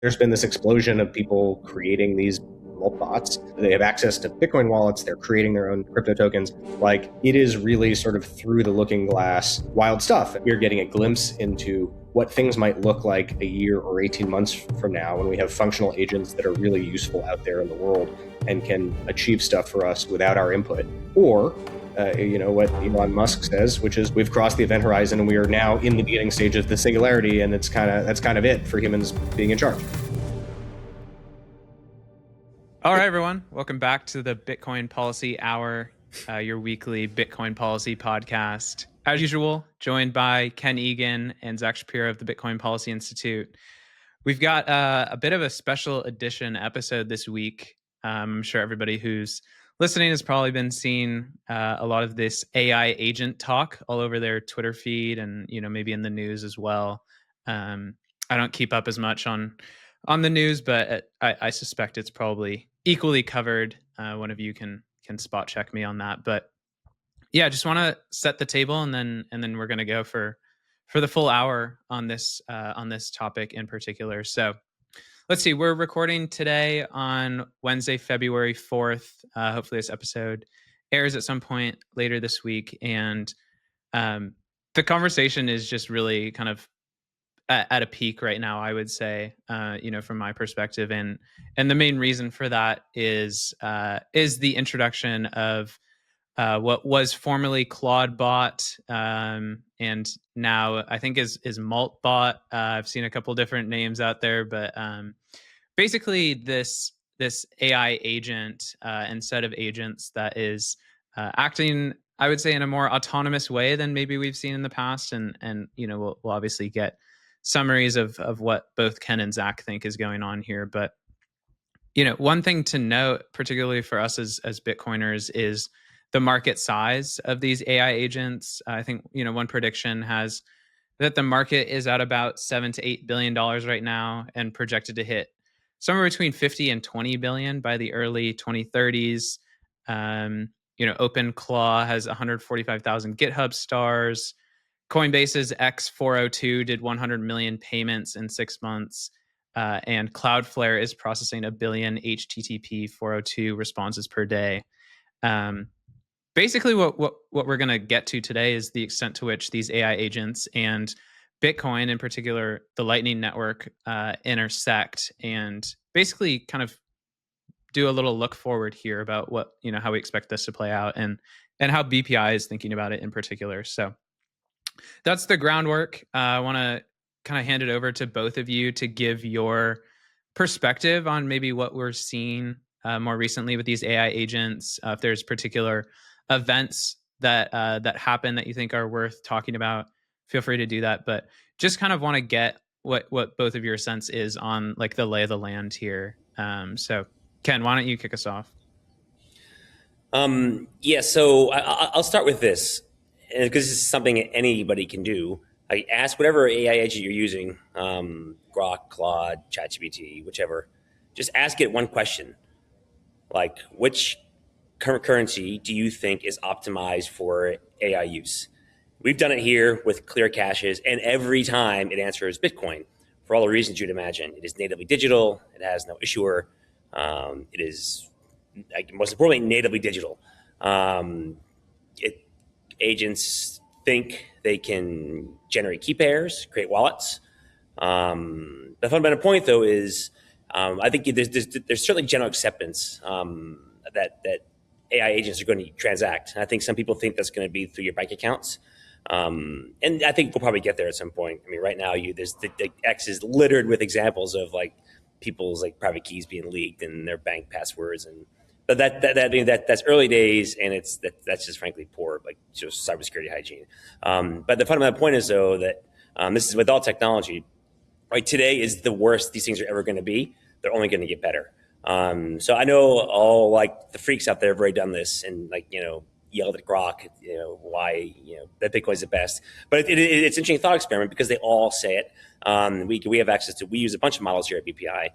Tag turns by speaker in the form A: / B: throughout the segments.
A: There's been this explosion of people creating these bots. They have access to Bitcoin wallets. They're creating their own crypto tokens. Like, it is really sort of through the looking glass wild stuff. We're getting a glimpse into what things might look like a year or 18 months from now when we have functional agents that are really useful out there in the world and can achieve stuff for us without our input. Or what Elon Musk says, which is we've crossed the event horizon and we are now in the beginning stage of the singularity, and that's kind of it for humans being in charge.
B: All right, everyone. Welcome back to the Bitcoin Policy Hour, your weekly Bitcoin policy podcast. As usual, joined by Ken Egan and Zach Shapiro of the Bitcoin Policy Institute. We've got a bit of a special edition episode this week. I'm sure everybody who's listening has probably been seeing a lot of this AI agent talk all over their Twitter feed and maybe in the news as well. I don't keep up as much on the news, but I suspect it's probably equally covered. One of you can spot check me on that. But yeah, I just want to set the table, and then we're going to go for the full hour on this topic in particular. So let's see. We're recording today on Wednesday, February 4th. Hopefully, this episode airs at some point later this week, and the conversation is just really kind of at a peak right now, I would say, from my perspective, and the main reason for that is the introduction of what was formerly ClaudeBot, and now I think is Moltbot. I've seen a couple different names out there, but basically this AI agent and set of agents that is acting, I would say, in a more autonomous way than maybe we've seen in the past, and we'll obviously get summaries of what both Ken and Zach think is going on here. But one thing to note, particularly for us as Bitcoiners, is the market size of these AI agents. I think one prediction has that the market is at about $7 to $8 billion right now, and projected to hit somewhere between 50 and 20 billion by the early 2030s. OpenClaw has 145,000 GitHub stars. Coinbase's X402 did 100 million payments in 6 months, and Cloudflare is processing 1 billion HTTP 402 responses per day. Basically, what we're going to get to today is the extent to which these AI agents and Bitcoin, in particular, the Lightning Network, intersect, and basically kind of do a little look forward here about what how we expect this to play out, and how BPI is thinking about it in particular. So that's the groundwork. I want to kind of hand it over to both of you to give your perspective on maybe what we're seeing more recently with these AI agents. If there's particular events that happen that you think are worth talking about, feel free to do that. But just kind of want to get what both of your sense is on like the lay of the land here. So Ken, why don't you kick us off?
C: So I'll start with this, because this is something anybody can do. Like, ask whatever AI agent you're using, Grok, Claude, ChatGPT, whichever. Just ask it one question, like, which currency do you think is optimized for AI use? We've done it here with clear caches, and every time it answers Bitcoin, for all the reasons you'd imagine. It is natively digital. It has no issuer. It is, most importantly, natively digital. Agents think they can generate key pairs, create wallets. The fundamental point, though, is I think there's certainly general acceptance that AI agents are going to transact. I think some people think that's going to be through your bank accounts. And I think we'll probably get there at some point. I mean, right now, there's the X is littered with examples of like people's like private keys being leaked and their bank passwords, but that's early days, and that's just frankly poor, like, just cybersecurity hygiene. But the fundamental point is, though, that this is with all technology. Right, today is the worst these things are ever going to be. They're only going to get better. So I know all like the freaks out there have already done this, and yelled at Grok, why that Bitcoin's the best. But it's an interesting thought experiment, because they all say it. We have access to. We use a bunch of models here at BPI.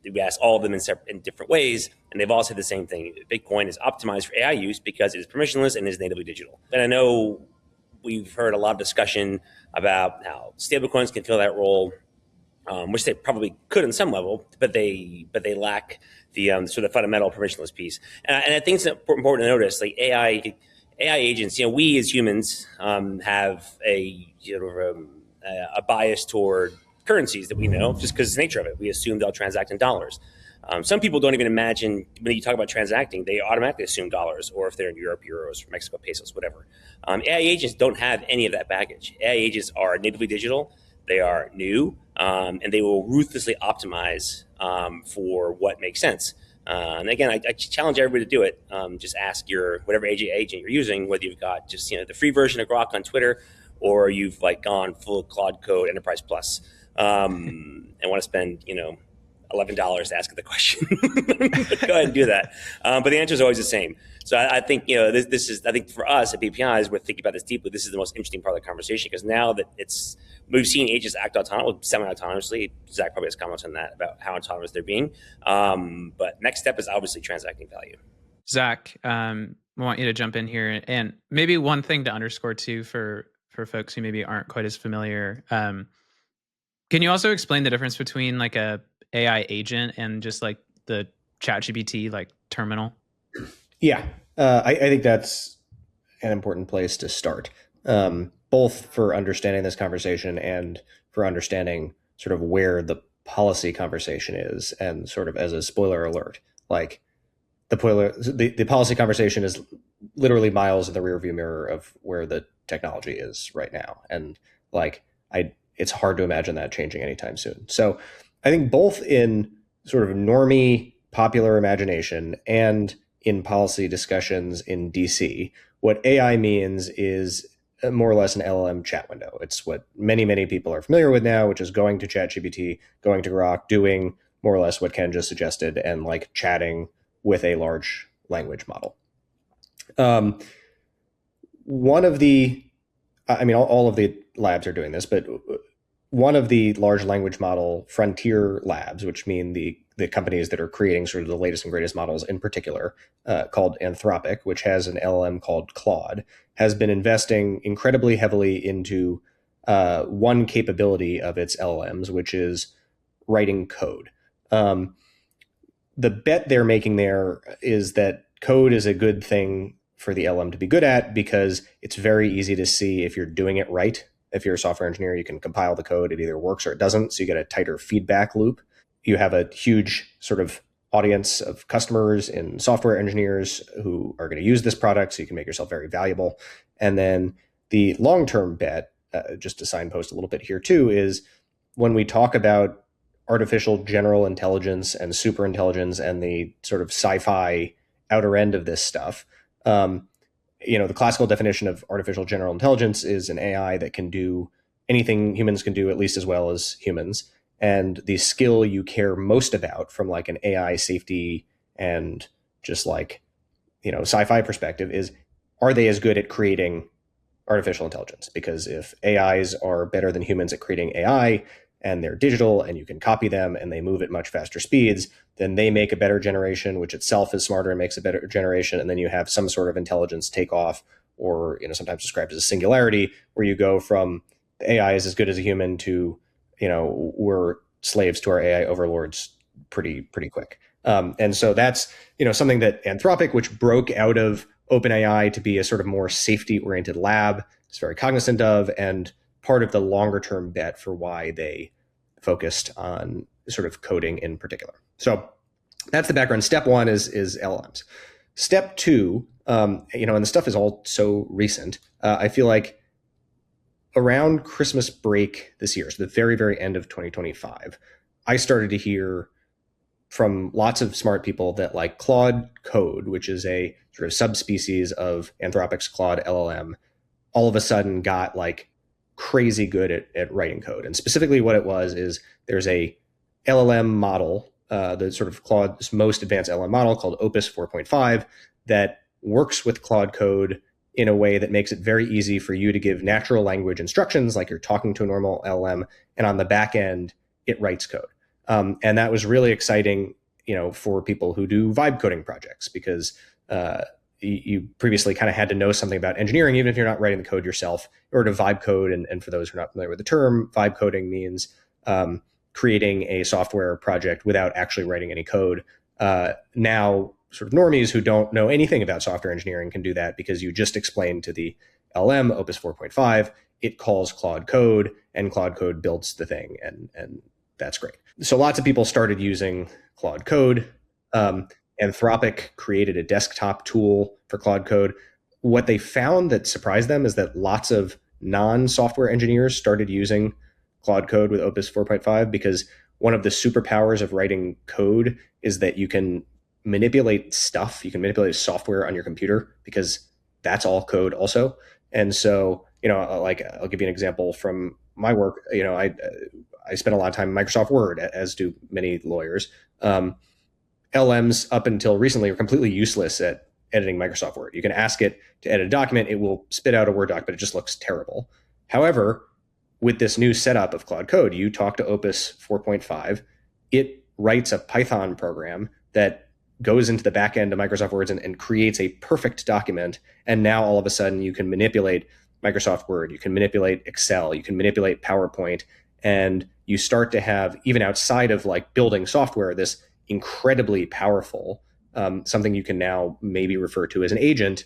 C: We asked all of them in different ways, and they've all said the same thing. Bitcoin is optimized for AI use because it is permissionless and is natively digital. And I know we've heard a lot of discussion about how stablecoins can fill that role. which they probably could on some level, but they lack the sort of fundamental permissionless piece. And I think it's important to notice, like AI agents. We as humans have a bias toward currencies that we know just because it's the nature of it. We assume they'll transact in dollars. Some people don't even imagine when you talk about transacting, they automatically assume dollars, or if they're in Europe, euros, or Mexico, pesos, whatever. AI agents don't have any of that baggage. AI agents are natively digital. They are new, and they will ruthlessly optimize for what makes sense. And again, I challenge everybody to do it. Just ask your whatever agent you're using, whether you've got just the free version of Grok on Twitter, or you've gone full Claude Code Enterprise Plus, and want to spend $11 to ask the question. Go ahead and do that. But the answer is always the same. So I think this is, I think for us at BPI, we're thinking about this deeply. This is the most interesting part of the conversation, because now that we've seen agents act semi-autonomously. Zach probably has comments on that about how autonomous they're being. But next step is obviously transacting value.
B: Zach, I want you to jump in here, and maybe one thing to underscore too for folks who maybe aren't quite as familiar. Can you also explain the difference between a AI agent and just the ChatGPT terminal?
A: Yeah, I think that's an important place to start, both for understanding this conversation and for understanding sort of where the policy conversation is. And sort of as a spoiler alert, the policy conversation is literally miles in the rearview mirror of where the technology is right now. And it's hard to imagine that changing anytime soon. So I think both in sort of normie popular imagination and in policy discussions in DC, what AI means is more or less an LLM chat window. It's what many, many people are familiar with now, which is going to ChatGPT, going to Grok, doing more or less what Ken just suggested, and chatting with a large language model. One of the, all of the labs are doing this, but one of the large language model frontier labs, which mean the companies that are creating sort of the latest and greatest models in particular, called Anthropic, which has an LLM called Claude, has been investing incredibly heavily into one capability of its LLMs, which is writing code. The bet they're making there is that code is a good thing for the LLM to be good at, because it's very easy to see if you're doing it right. If you're a software engineer, you can compile the code. It either works or it doesn't. So you get a tighter feedback loop. You have a huge sort of audience of customers and software engineers who are going to use this product. So you can make yourself very valuable. And then the long-term bet, just to signpost a little bit here too, is when we talk about artificial general intelligence and super intelligence and the sort of sci-fi outer end of this stuff, the classical definition of artificial general intelligence is an AI that can do anything humans can do at least as well as humans. And the skill you care most about from an AI safety and just sci-fi perspective is, are they as good at creating artificial intelligence? Because if AIs are better than humans at creating AI, and they're digital and you can copy them and they move at much faster speeds, then they make a better generation, which itself is smarter and makes a better generation. And then you have some sort of intelligence take off, or sometimes described as a singularity, where you go from the AI is as good as a human to, we're slaves to our AI overlords pretty quick. And so that's, something that Anthropic, which broke out of OpenAI to be a sort of more safety-oriented lab, is very cognizant of, and part of the longer term bet for why they focused on sort of coding in particular. So that's the background. Step one is LLMs. Step two, and the stuff is all so recent. I feel like around Christmas break this year, so the very, very end of 2025, I started to hear from lots of smart people that Claude Code, which is a sort of subspecies of Anthropic's Claude LLM, all of a sudden got crazy good at writing code. And specifically what it was is there's a LLM model, the sort of Claude's most advanced LLM model called Opus 4.5, that works with Claude Code in a way that makes it very easy for you to give natural language instructions like you're talking to a normal LLM, and on the back end, it writes code. And that was really exciting, for people who do vibe coding projects, because you previously kind of had to know something about engineering, even if you're not writing the code yourself, in order to vibe code. And for those who are not familiar with the term, vibe coding means creating a software project without actually writing any code. Now, sort of normies who don't know anything about software engineering can do that because you just explain to the LM Opus 4.5, it calls Claude Code, and Claude Code builds the thing, and that's great. So lots of people started using Claude Code. Anthropic created a desktop tool for Claude Code. What they found that surprised them is that lots of non-software engineers started using Claude Code with Opus 4.5 because one of the superpowers of writing code is that you can manipulate stuff. You can manipulate software on your computer because that's all code also. And so, like I'll give you an example from my work. I spent a lot of time in Microsoft Word, as do many lawyers. LMs up until recently are completely useless at editing Microsoft Word. You can ask it to edit a document, it will spit out a Word doc, but it just looks terrible. However, with this new setup of Claude Code, you talk to Opus 4.5, it writes a Python program that goes into the back end of Microsoft Word and creates a perfect document. And now all of a sudden you can manipulate Microsoft Word, you can manipulate Excel, you can manipulate PowerPoint, and you start to have, even outside of like building software, this incredibly powerful something you can now maybe refer to as an agent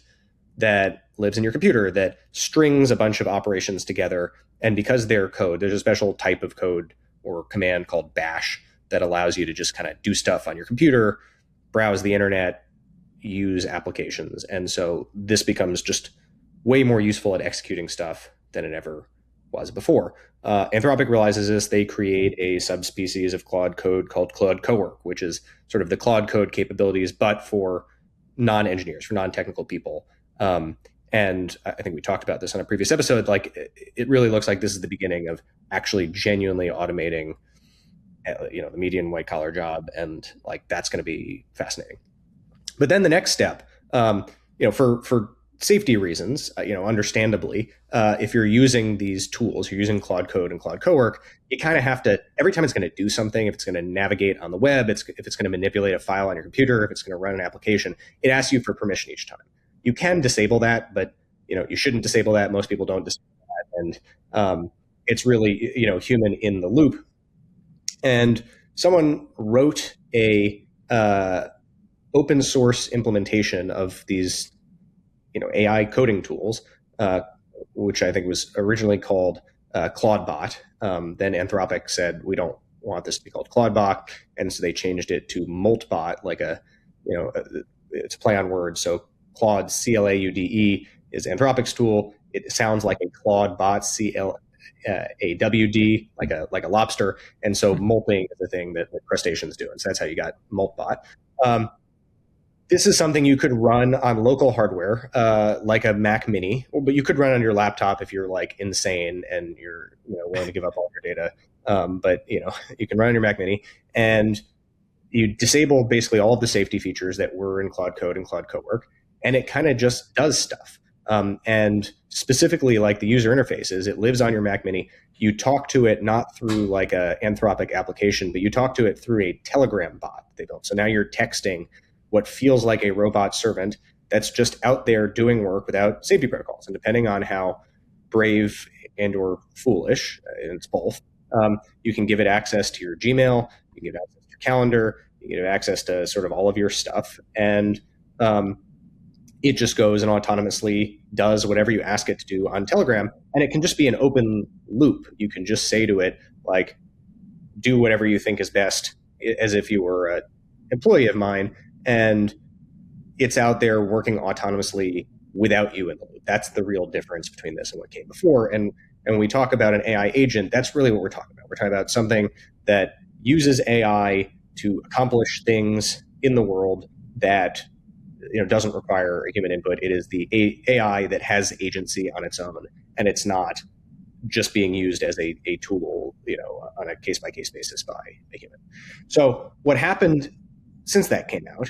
A: that lives in your computer that strings a bunch of operations together. And because they're code, there's a special type of code or command called bash that allows you to just kind of do stuff on your computer, browse the internet, use applications. And so this becomes just way more useful at executing stuff than it ever was before. Anthropic realizes this. They create a subspecies of Claude Code called Claude Cowork, which is sort of the Claude Code capabilities, but for non-engineers, for non-technical people. And I think we talked about this on a previous episode. Like, it really looks like this is the beginning of actually genuinely automating, the median white collar job, and like that's going to be fascinating. But then the next step, for safety reasons, understandably, if you're using these tools, you're using Claude Code and Claude Cowork, you kind of have to, every time it's going to do something, if it's going to navigate on the web, if it's going to manipulate a file on your computer, if it's going to run an application, it asks you for permission each time. You can disable that, but you shouldn't disable that. Most people don't disable that, and it's really human in the loop. And someone wrote a open source implementation of these AI coding tools, which I think was originally called Claudebot. Then Anthropic said, we don't want this to be called Claudebot, and so they changed it to Moltbot, it's a play on words. So Claude, Claude, is Anthropic's tool. It sounds like a Claudebot, Clawd, like a lobster. And so molting is the thing that crustaceans do. And so that's how you got Moltbot. This is something you could run on local hardware, like a Mac Mini, but you could run on your laptop if you're like insane and you're willing to give up all your data. But you can run on your Mac Mini, and you disable basically all of the safety features that were in Claude Code and Claude Cowork, and it kind of just does stuff. And specifically, like the user interfaces, it lives on your Mac Mini. You talk to it not through like a Anthropic application, but you talk to it through a Telegram bot they built. So now you're texting what feels like a robot servant that's just out there doing work without safety protocols. And depending on how brave and or foolish, and it's both, you can give it access to your Gmail, you can give it access to your calendar, you can give it access to sort of all of your stuff. And it just goes and autonomously does whatever you ask it to do on Telegram. And it can just be an open loop. You can just say to it, like, do whatever you think is best, as if you were an employee of mine. And it's out there working autonomously without you in the loop. That's the real difference between this and what came before. And when we talk about an AI agent, that's really what we're talking about. We're talking about something that uses AI to accomplish things in the world that doesn't require a human input. It is the AI that has agency on its own, and it's not just being used as a tool, on a case-by-case basis by a human. So what happened since that came out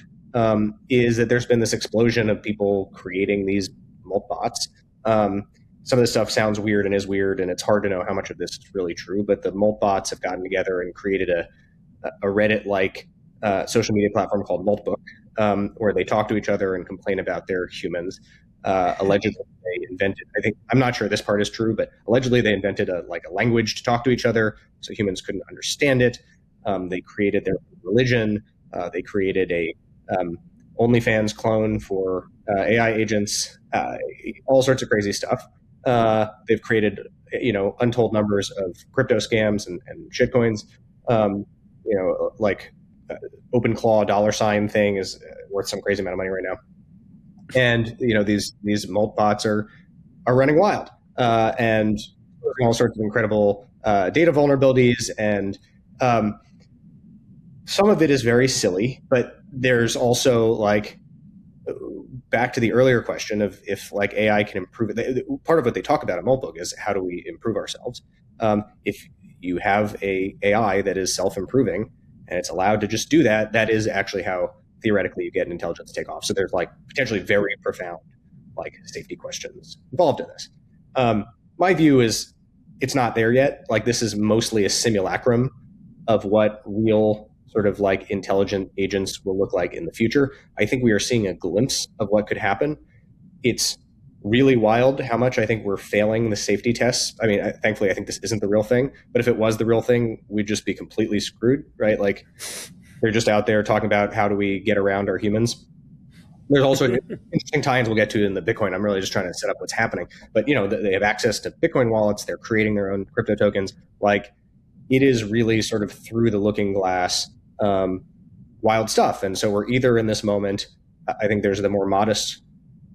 A: is that there's been this explosion of people creating these Moltbots. Some of this stuff sounds weird and is weird, and it's hard to know how much of this is really true, but the Moltbots have gotten together and created a Reddit-like social media platform called Moltbook, where they talk to each other and complain about their humans. Allegedly, they invented. I'm not sure this part is true, but allegedly they invented a language to talk to each other, so humans couldn't understand it. They created their own religion. They created a OnlyFans clone for AI agents. All sorts of crazy stuff. They've created untold numbers of crypto scams and shitcoins. Like OpenClaw $ thing is worth some crazy amount of money right now. And these Moltbots are running wild and all sorts of incredible data vulnerabilities, and some of it is very silly, but there's also back to the earlier question of if AI can improve it. Part of what they talk about at Moltbook is how do we improve ourselves. If you have a AI that is self-improving and it's allowed to just do that, that is actually how theoretically you get an intelligence takeoff. So there's potentially very profound safety questions involved in this. My view is it's not there yet. This is mostly a simulacrum of what real sort of intelligent agents will look like in the future. I think we are seeing a glimpse of what could happen. It's really wild how much I think we're failing the safety tests. I mean, thankfully, I think this isn't the real thing. But if it was the real thing, we'd just be completely screwed, right? They're just out there talking about how do we get around our humans. There's also interesting tie-ins we'll get to in the Bitcoin. I'm really just trying to set up what's happening. But they have access to Bitcoin wallets. They're creating their own crypto tokens. It is really sort of through the looking glass, wild stuff. And so we're either in this moment. I think there's the more modest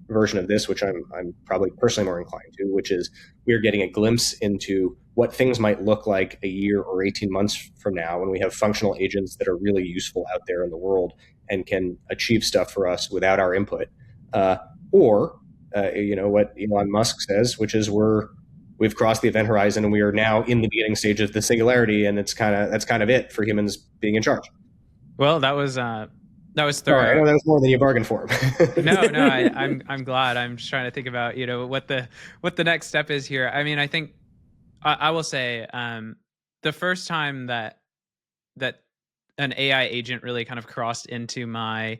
A: version of this, which I'm probably personally more inclined to, which is we're getting a glimpse into what things might look like a year or 18 months from now when we have functional agents that are really useful out there in the world and can achieve stuff for us without our input. Or what Elon Musk says, which is we've crossed the event horizon and we are now in the beginning stage of the singularity, and that's kind of it for humans being in charge.
B: Well, that was thorough.
A: Sorry, I know that was more than you bargained for.
B: No, I'm glad. I'm just trying to think about what the next step is here. I mean, I think I will say the first time that an AI agent really kind of crossed into my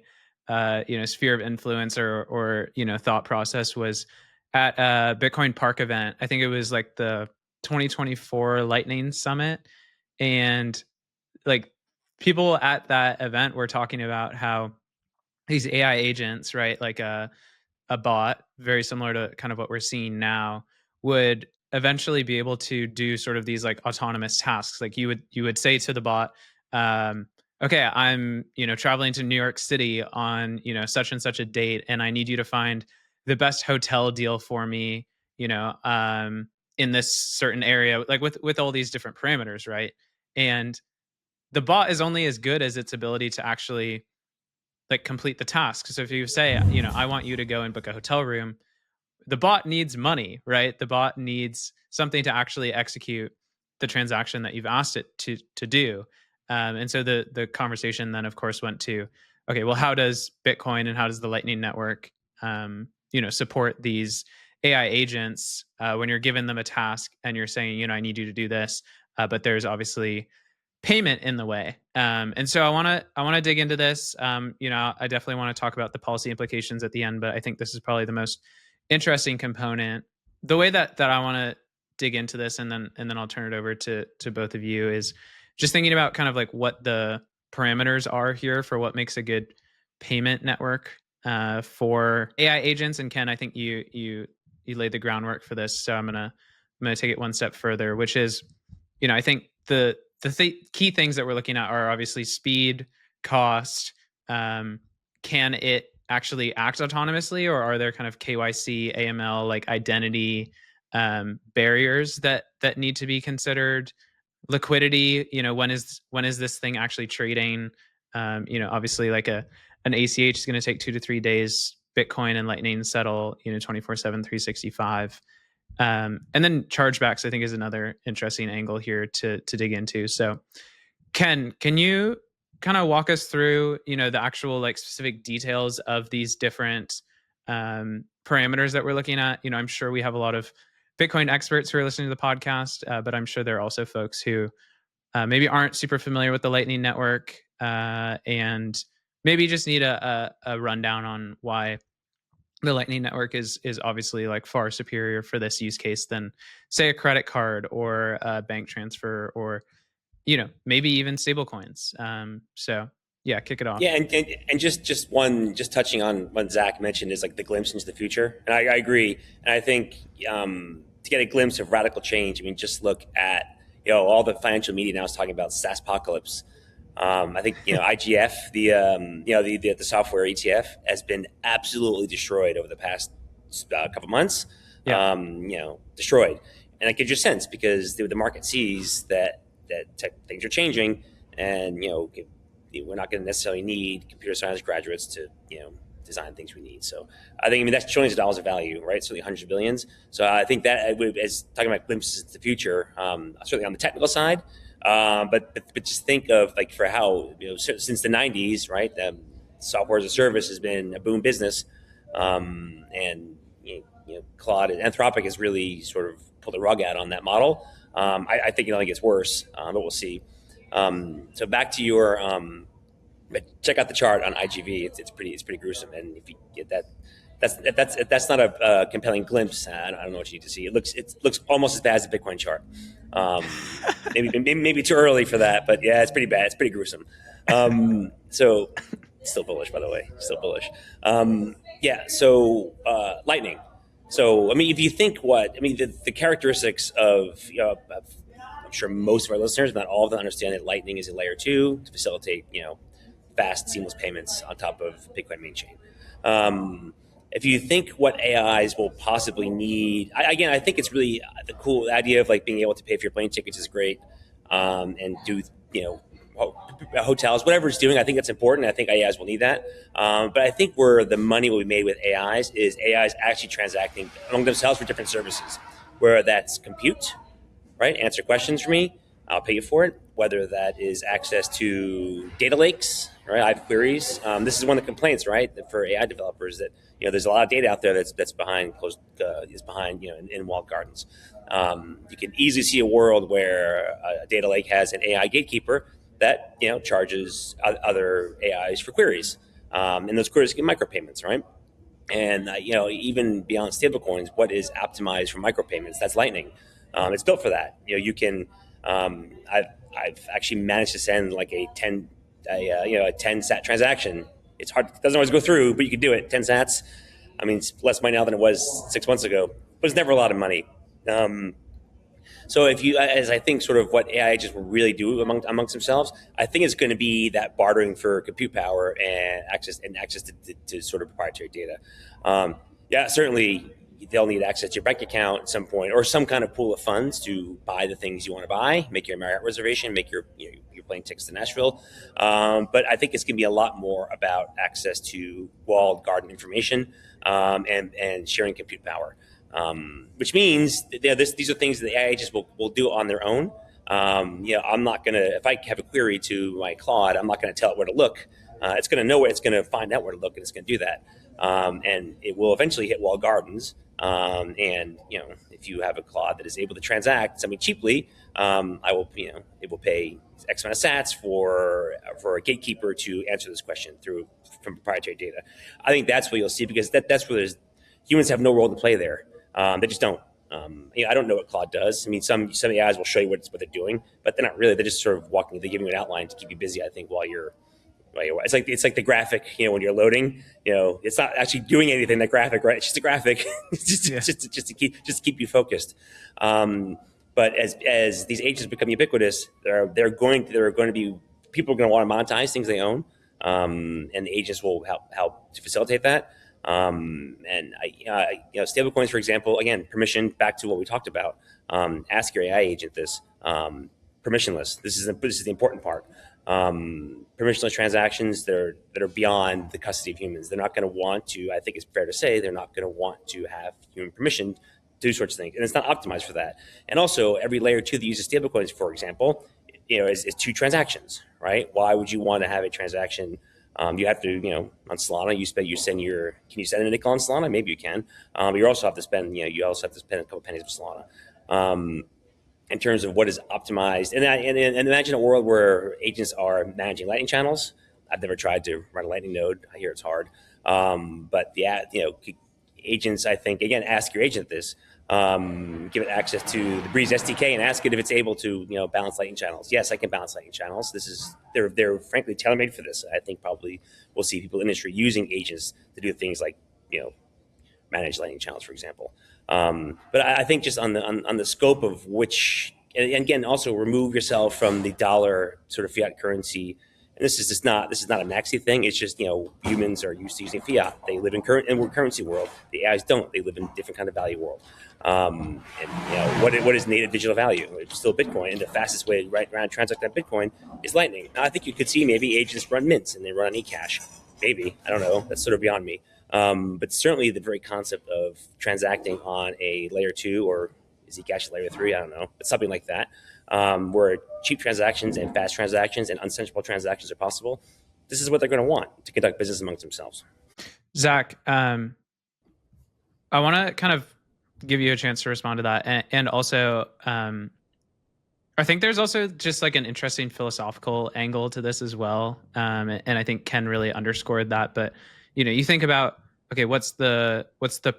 B: sphere of influence or thought process was at a Bitcoin Park event. I think it was the 2024 Lightning Summit, and people at that event were talking about how these AI agents, right, a bot very similar to kind of what we're seeing now, would eventually be able to do sort of these autonomous tasks. You would say to the bot, okay, I'm traveling to New York City on such and such a date, and I need you to find the best hotel deal for me, in this certain area, with all these different parameters, right? And the bot is only as good as its ability to actually complete the task. So if you say, I want you to go and book a hotel room, the bot needs money, right? The bot needs something to actually execute the transaction that you've asked it to do. And so the conversation then, of course, went to, okay, well, how does Bitcoin and how does the Lightning Network, support these AI agents when you're given them a task and you're saying, I need you to do this, but there's obviously payment in the way. And so I want to dig into this. I definitely want to talk about the policy implications at the end, but I think this is probably the most interesting component. The way that I want to dig into this, and then I'll turn it over to both of you, is just thinking about kind of what the parameters are here for what makes a good payment network for AI agents. And Ken, I think you laid the groundwork for this, so I'm gonna take it one step further, which is, I think the key things that we're looking at are obviously speed, cost. Can it actually act autonomously, or are there kind of KYC, AML, identity barriers that need to be considered? Liquidity, when is this thing actually trading? Obviously, an ACH is going to take 2 to 3 days. Bitcoin and Lightning settle 24/7, 365. And then chargebacks, I think, is another interesting angle here to dig into. So Ken, can you kind of walk us through the actual specific details of these different parameters that we're looking at? I'm sure we have a lot of Bitcoin experts who are listening to the podcast, but I'm sure there are also folks who maybe aren't super familiar with the Lightning Network and maybe just need a rundown on why the Lightning Network is obviously like far superior for this use case than, say, a credit card or a bank transfer, or maybe even stablecoins. So yeah, kick it off.
C: Yeah, and just touching on what Zach mentioned is like the glimpse into the future, and I agree, and I think to get a glimpse of radical change, I mean, just look at all the financial media now is talking about SaaS apocalypse. I think IGF, the software ETF, has been absolutely destroyed over the past couple months.
B: Yeah.
C: Destroyed, and it gives you a sense because the market sees that things are changing, and we're not going to necessarily need computer science graduates to design things we need. So I think that's trillions of dollars of value, right? Certainly hundreds of billions. So I think that as talking about glimpses into the future, certainly on the technical side. But just think of like for how since the 90s, right? Software as a service has been a boom business, and Claude and Anthropic has really sort of pulled the rug out on that model. I think it only gets worse, but we'll see. So back to your check out the chart on IGV. It's pretty gruesome, and if you get that. That's not a compelling glimpse. I don't know what you need to see. It looks almost as bad as the Bitcoin chart. Maybe too early for that, but yeah, it's pretty bad. It's pretty gruesome. So still bullish, by the way. Still bullish. So Lightning. So I mean, if you think the characteristics of I'm sure most of our listeners, not all of them, understand that Lightning is a layer 2 to facilitate fast, seamless payments on top of Bitcoin main chain. If you think what AIs will possibly need, I think it's really the cool idea of like being able to pay for your plane tickets is great, and do hotels, whatever it's doing. I think that's important. I think AIs will need that. But I think where the money will be made with AIs is AIs actually transacting among themselves for different services, where that's compute, right? Answer questions for me, I'll pay you for it. Whether that is access to data lakes, right? I have queries. This is one of the complaints, right, for AI developers that there's a lot of data out there that's behind closed, in walled gardens. You can easily see a world where a data lake has an AI gatekeeper that charges other AIs for queries, and those queries get micropayments, right? And even beyond stablecoins, what is optimized for micropayments? That's Lightning. It's built for that. You can. I've actually managed to send like a 10 sat transaction. It's hard; it doesn't always go through, but you can do it. 10 sats. I mean, it's less money now than it was 6 months ago, but it's never a lot of money. So as I think sort of what AI agents will really do amongst themselves, I think it's going to be that bartering for compute power and access to sort of proprietary data. Certainly they'll need access to your bank account at some point, or some kind of pool of funds to buy the things you want to buy, make your Marriott reservation, make your plane tickets to Nashville. But I think it's going to be a lot more about access to walled garden information, and sharing compute power. Which means these are things that the AI agents will do on their own. I'm not going to, if I have a query to my Claude, I'm not going to tell it where to look. It's going to know where it's going to find out where to look, and it's going to do that. And it will eventually hit walled gardens. If you have a Claude that is able to transact something cheaply, it will pay X amount of sats for a gatekeeper to answer this question from proprietary data. I think that's what you'll see, because that's where humans have no role to play there. They just don't. I don't know what Claude does. I mean, some AIs will show you what they're doing, but they're not really. They're just sort of walking. They give you an outline to keep you busy, I think, while you're. It's like the graphic. When you're loading, it's not actually doing anything. That graphic, right? It's just a graphic, just to keep you focused. But as these agents become ubiquitous, there are going to be people are going to want to monetize things they own, and the agents will help to facilitate that. Stablecoins, for example, again, permission, back to what we talked about. Ask your AI agent this. Permissionless. This is the important part. Permissionless transactions that are beyond the custody of humans. They're not going to want to. I think it's fair to say they're not going to want to have human permission to do sorts of things, and it's not optimized for that. And also, every layer 2 that uses stablecoins, for example, is 2 transactions, right? Why would you want to have a transaction? You have to, on Solana, can you send a nickel on Solana? Maybe you can. But you also have to spend, a couple pennies of Solana. In terms of what is optimized, and imagine a world where agents are managing Lightning channels. I've never tried to run a Lightning node. I hear it's hard. But agents, I think, again, ask your agent this. Give it access to the Breeze SDK and ask it if it's able to, balance Lightning channels. Yes, I can balance Lightning channels. They're frankly tailor-made for this. I think probably we'll see people in the industry using agents to do things like, manage Lightning channels, for example. But I think just on the scope of which, and again, also remove yourself from the dollar sort of fiat currency. And this is not a maxi thing. It's just, humans are used to using fiat. They live in currency world. The AIs don't. They live in a different kind of value world. And what is native digital value? It's still Bitcoin, and the fastest way to transact that Bitcoin is Lightning. Now, I think you could see maybe agents run mints and they run on eCash. Maybe, I don't know. That's sort of beyond me. But certainly the very concept of transacting on a layer 2 or is eCash layer 3? I don't know, but something like that, where cheap transactions and fast transactions and uncensorable transactions are possible. This is what they're going to want to conduct business amongst themselves.
B: Zach, I want to kind of give you a chance to respond to that. And also, I think there's also just like an interesting philosophical angle to this as well. And I think Ken really underscored that. But, you think about, okay, what's the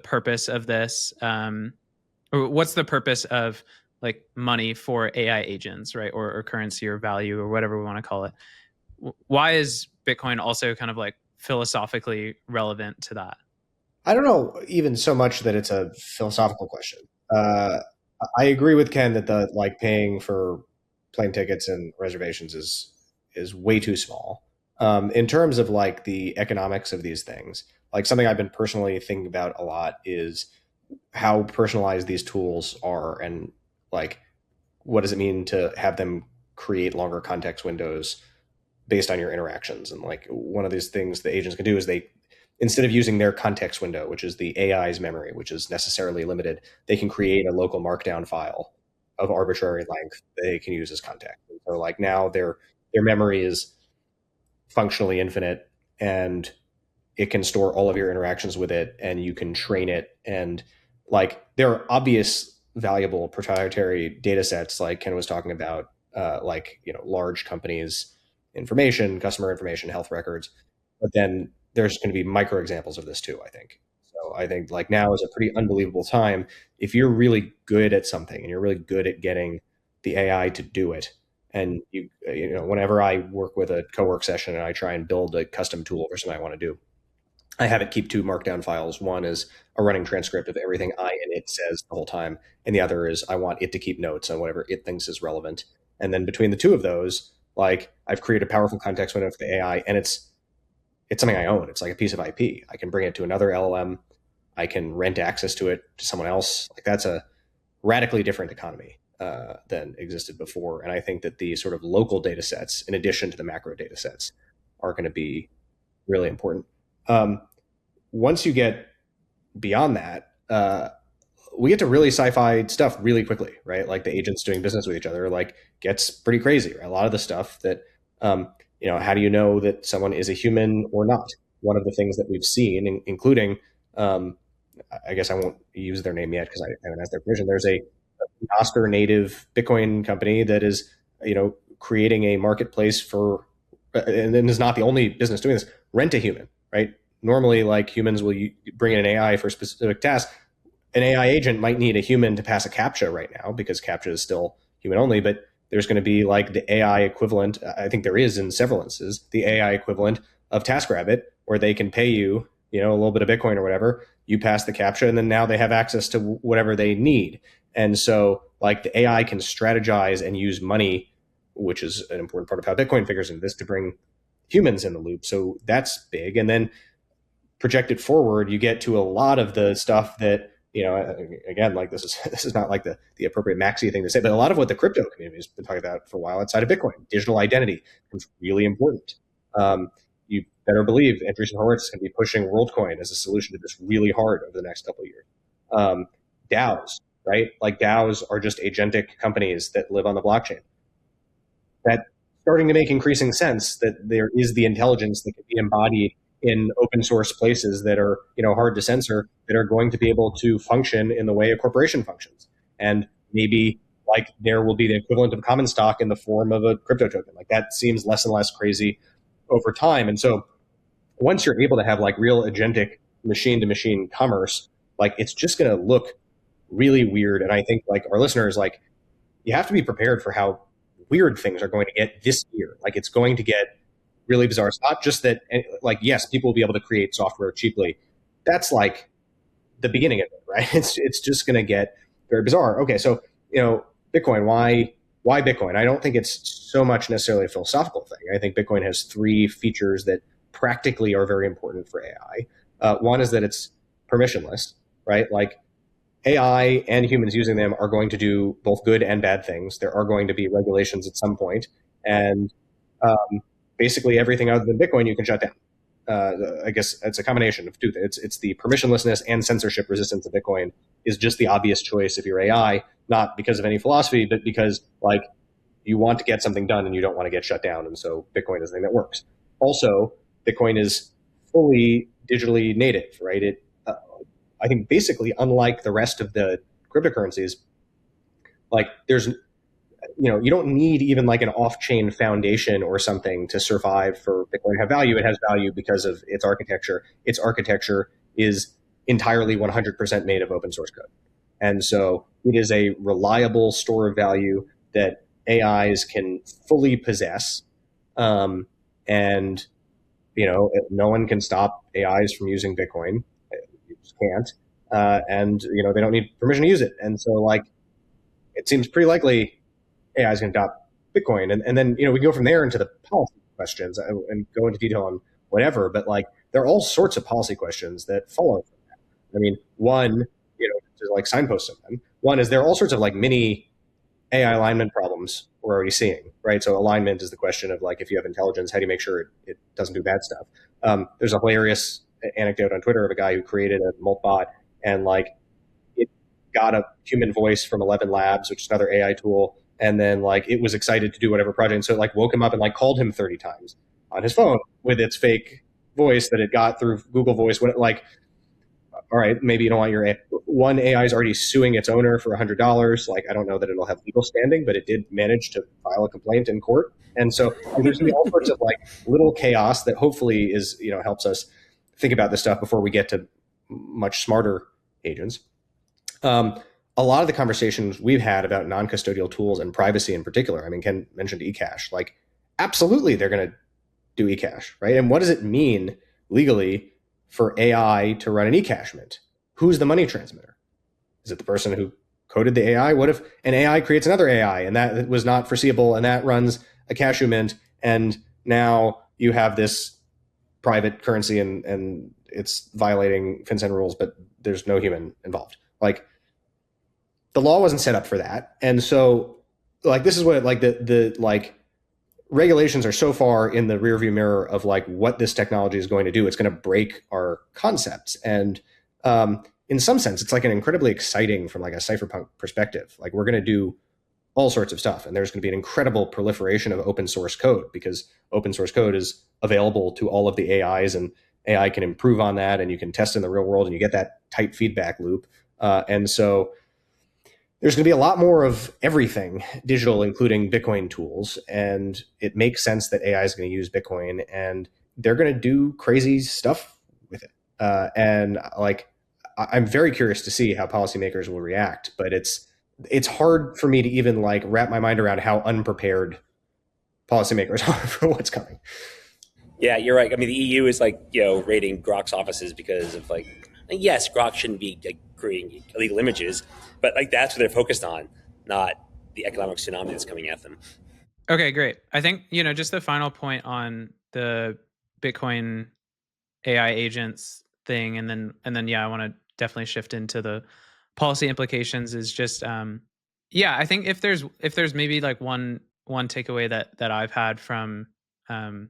B: purpose of this? Or what's the purpose of like money for AI agents, right? Or currency or value or whatever we want to call it. Why is Bitcoin also kind of like philosophically relevant to that?
A: I don't know even so much that it's a philosophical question. I agree with Ken that the paying for plane tickets and reservations is way too small. In terms of the economics of these things, something I've been personally thinking about a lot is how personalized these tools are, and what does it mean to have them create longer context windows based on your interactions. And one of these things the agents can do is instead of using their context window, which is the AI's memory, which is necessarily limited, they can create a local markdown file of arbitrary length they can use as context. And so now their memory is functionally infinite, and it can store all of your interactions with it, and you can train it. And there are obvious valuable proprietary data sets like Ken was talking about, large companies' information, customer information, health records. But then there's going to be micro examples of this too, I think. So I think now is a pretty unbelievable time. If you're really good at something and you're really good at getting the AI to do it, and whenever I work with a co-work session and I try and build a custom tool for something I want to do, I have it keep two markdown files. One is a running transcript of everything I and it says the whole time, and the other is I want it to keep notes on whatever it thinks is relevant. And then between the two of those, I've created a powerful context window for the AI, and it's something I own. It's like a piece of IP. I can bring it to another LLM. I can rent access to it to someone else. That's a radically different economy than existed before. And I think that the sort of local data sets, in addition to the macro data sets, are going to be really important. Once you get beyond that, we get to really sci-fi stuff really quickly, right? The agents doing business with each other, gets pretty crazy. Right? A lot of the stuff that, how do you know that someone is a human or not? One of the things that we've seen, including, I guess I won't use their name yet because I haven't asked their permission. There's a Oscar native Bitcoin company that is, creating a marketplace for, and is not the only business doing this, rent a human, right? Normally, humans will bring in an AI for a specific task. An AI agent might need a human to pass a CAPTCHA right now because CAPTCHA is still human only, but there's going to be the AI equivalent. I think there is in several instances, the AI equivalent of TaskRabbit, where they can pay you, a little bit of Bitcoin or whatever. You pass the CAPTCHA, and then now they have access to whatever they need. And so the AI can strategize and use money, which is an important part of how Bitcoin figures into this, to bring humans in the loop. So that's big. And then projected forward, you get to a lot of the stuff that, again, this is not the appropriate maxi thing to say, but a lot of what the crypto community has been talking about for a while outside of Bitcoin, digital identity is really important. You better believe Andreessen Horowitz is going to be pushing WorldCoin as a solution to this really hard over the next couple of years. DAOs, right? DAOs are just agentic companies that live on the blockchain. That's starting to make increasing sense that there is the intelligence that can be embodied in open source places that are, hard to censor, that are going to be able to function in the way a corporation functions. And maybe there will be the equivalent of common stock in the form of a crypto token. That seems less and less crazy over time. And so once you're able to have real agentic machine-to-machine commerce, like it's just going to look really weird. And I think like our listeners, like you have to be prepared for how weird things are going to get this year. Like it's going to get really bizarre. It's not just that, like, yes, people will be able to create software cheaply. That's like the beginning of it, right? It's just going to get very bizarre. Okay, so Bitcoin. Why Bitcoin? I don't think it's so much necessarily a philosophical thing. I think Bitcoin has three features that practically are very important for AI. One is that it's permissionless, right? Like AI and humans using them are going to do both good and bad things. There are going to be regulations at some point, and basically everything other than Bitcoin you can shut down. I guess it's a combination of two things. It's the permissionlessness and censorship resistance of Bitcoin is just the obvious choice if you're AI, not because of any philosophy, but because like you want to get something done and you don't want to get shut down. And so Bitcoin is the thing that works. Also, Bitcoin is fully digitally native, right? I think basically unlike the rest of the cryptocurrencies, like there's you don't need even like an off-chain foundation or something to survive for Bitcoin to have value. It has value because of its architecture. Its architecture is entirely 100% made of open source code. And so it is a reliable store of value that AIs can fully possess. And, no one can stop AIs from using Bitcoin. You just can't. And, they don't need permission to use it. And so like, it seems pretty likely AI is going to adopt Bitcoin. And then, we go from there into the policy questions and go into detail on whatever. But like, there are all sorts of policy questions that follow from that. I mean, one, to like signpost some of them. One is there are all sorts of like mini AI alignment problems we're already seeing, right? So alignment is the question of like, if you have intelligence, how do you make sure it doesn't do bad stuff? There's a hilarious anecdote on Twitter of a guy who created a Moltbot and like it got a human voice from 11 Labs, which is another AI tool. And then like it was excited to do whatever project. And so it like woke him up and like called him 30 times on his phone with its fake voice that it got through Google Voice. When it like, all right, maybe you don't want your one AI is already suing its owner for $100. Like, I don't know that it'll have legal standing, but it did manage to file a complaint in court. And so there's gonna be all sorts of like little chaos that hopefully is, helps us think about this stuff before we get to much smarter agents. A lot of the conversations we've had about non-custodial tools and privacy in particular, I mean, Ken mentioned eCash, like absolutely they're going to do eCash, right? And what does it mean legally for AI to run an eCashment? Who's the money transmitter? Is it the person who coded the AI? What if an AI creates another AI and that was not foreseeable and that runs a cashew mint and now you have this private currency and it's violating FinCEN rules, but there's no human involved. Like, the law wasn't set up for that. And so like, this is what like the like regulations are so far in the rearview mirror of like what this technology is going to do. It's going to break our concepts. And in some sense, it's like an incredibly exciting from like a cypherpunk perspective. Like we're going to do all sorts of stuff. And there's going to be an incredible proliferation of open source code because open source code is available to all of the AIs and AI can improve on that and you can test in the real world and you get that tight feedback loop. And so there's going to be a lot more of everything digital, including Bitcoin tools. And it makes sense that AI is going to use Bitcoin and they're going to do crazy stuff with it. And like, I'm very curious to see how policymakers will react, but it's hard for me to even like wrap my mind around how unprepared policymakers are for what's coming.
C: Yeah, you're right. I mean, the EU is like, raiding Grok's offices because of like, yes, Grok shouldn't be like creating illegal images, but like that's what they're focused on, not the economic tsunami that's coming at them.
B: Okay, great. I think, just the final point on the Bitcoin AI agents thing, and then yeah, I want to definitely shift into the policy implications is just I think if there's maybe like one takeaway that I've had from the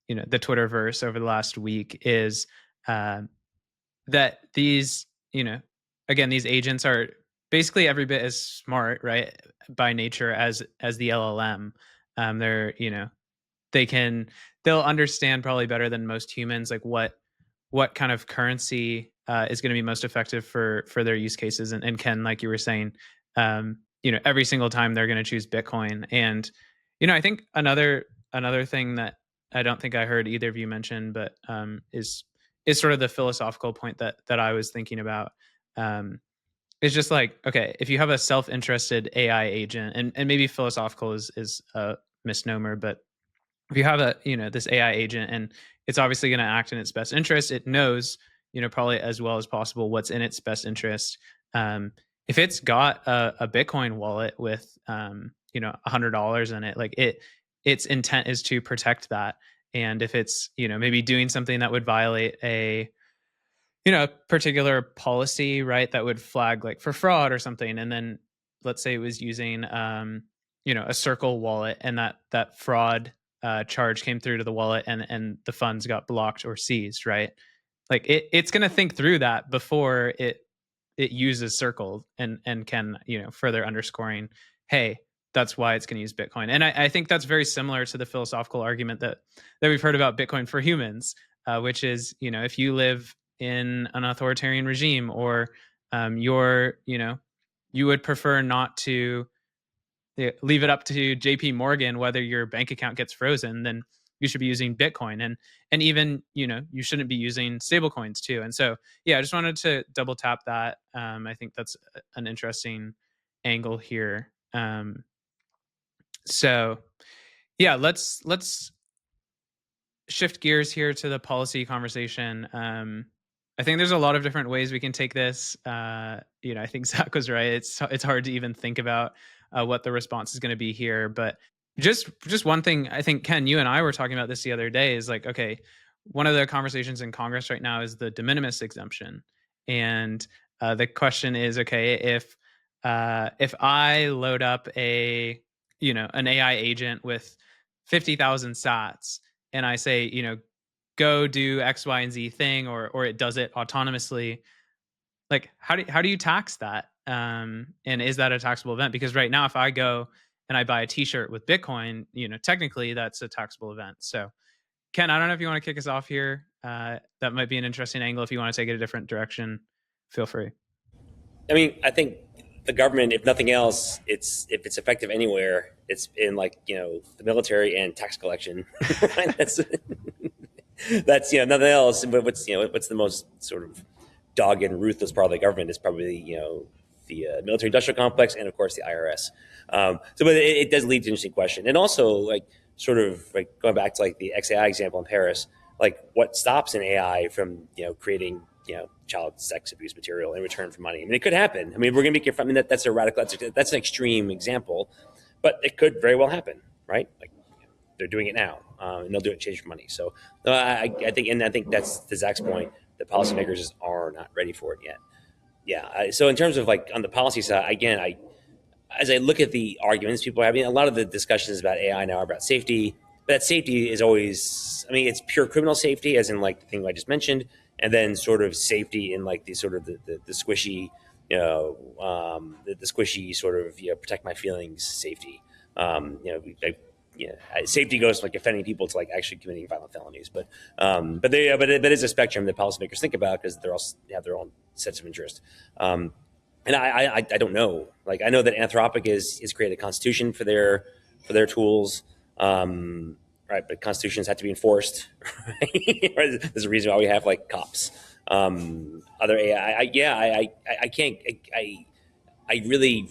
B: Twitterverse over the last week is that these, again, these agents are basically every bit as smart, right, by nature as the LLM. They're, they'll understand probably better than most humans, like what kind of currency is going to be most effective for their use cases. And Ken, like you were saying, every single time they're going to choose Bitcoin. And, I think another thing that I don't think I heard either of you mention, but is is sort of the philosophical point that I was thinking about. It's just like, okay, if you have a self-interested AI agent, and maybe philosophical is a misnomer, but if you have this AI agent and it's obviously going to act in its best interest, it knows, probably as well as possible what's in its best interest. If it's got a Bitcoin wallet with, $100 in it, like its intent is to protect that. And if it's, maybe doing something that would violate a particular policy, right, that would flag like for fraud or something, and then let's say it was using a Circle wallet, and that fraud charge came through to the wallet, and the funds got blocked or seized, right? Like it's going to think through that before it uses Circle, and can, further underscoring, hey, that's why it's going to use Bitcoin. And I think that's very similar to the philosophical argument that we've heard about Bitcoin for humans, which is, if you live in an authoritarian regime, or you would prefer not to leave it up to JP Morgan whether your bank account gets frozen, then you should be using Bitcoin. And even, you shouldn't be using stable coins too. And so, yeah, I just wanted to double tap that. I think that's an interesting angle here. So yeah, let's shift gears here to the policy conversation. I think there's a lot of different ways we can take this. I think Zach was right. It's hard to even think about what the response is going to be here. But just one thing, I think, Ken, you and I were talking about this the other day, is like, okay, one of the conversations in Congress right now is the de minimis exemption. And the question is, okay, if I load up an AI agent with 50,000 sats, and I say, go do X, Y, and Z thing, or it does it autonomously, like how do you tax that? And is that a taxable event? Because right now, if I go and I buy a T-shirt with Bitcoin, technically that's a taxable event. So, Ken, I don't know if you want to kick us off here. That might be an interesting angle. If you want to take it a different direction, feel free.
C: I mean, I think the government, if nothing else, if it's effective anywhere, it's in the military and tax collection. Right? That's nothing else. But what's the most sort of dogged and ruthless part of the government is probably the military industrial complex, and of course the IRS. But it does lead to an interesting question, and also sort of going back to the XAI example in Paris, what stops an AI from creating child sex abuse material in return for money? I mean, it could happen. I mean, we're going to be careful. I mean, that's a radical, that's an extreme example, but it could very well happen, right? They're doing it now, and they'll do it in exchange for money. So I think that's to Zach's point, that policymakers just are not ready for it yet. Yeah. So in terms of on the policy side, again, as I look at the arguments people are having, a lot of the discussions about AI now are about safety. But that safety is always, I mean, it's pure criminal safety, as in the thing I just mentioned, and then sort of safety in the sort of the squishy, the squishy sort of protect my feelings safety. Safety goes from offending people to actually committing violent felonies. But that is a spectrum that policymakers think about, because they have their own sets of interest. And I don't know. I know that Anthropic is created a constitution for their tools. Right, but constitutions have to be enforced. Right? There's a reason why we have cops. Other AI, I can't. I really,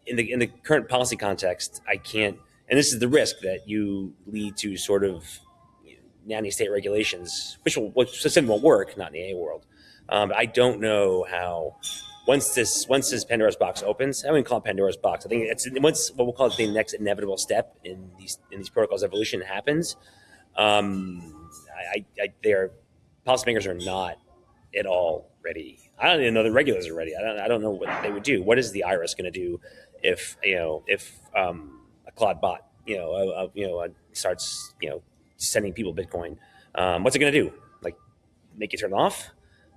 C: in the current policy context, I can't. And this is the risk that you lead to sort of nanny state regulations, which simply won't work, not in the AI world. I don't know how. Once this Pandora's box opens, I wouldn't call it Pandora's box. I think it's once what we'll call it the next inevitable step in these protocols evolution happens. Policymakers are not at all ready. I don't even know the regulators are ready. I don't know what they would do. What is the IRS going to do if a Claude bot starts sending people Bitcoin? What's it going to do? Make you turn it off?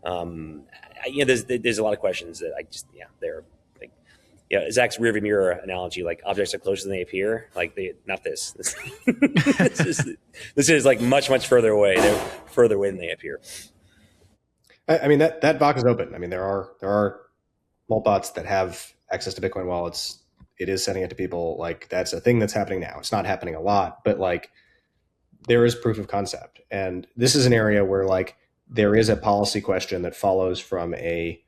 C: There's a lot of questions that they're Zach's rearview mirror analogy, objects are closer than they appear. Not this. This is much further away. They're further away than they appear.
A: I mean, that box is open. I mean, there are Moltbots that have access to Bitcoin wallets. It is sending it to people. That's a thing that's happening now. It's not happening a lot, but there is proof of concept. And this is an area where there is a policy question that follows from a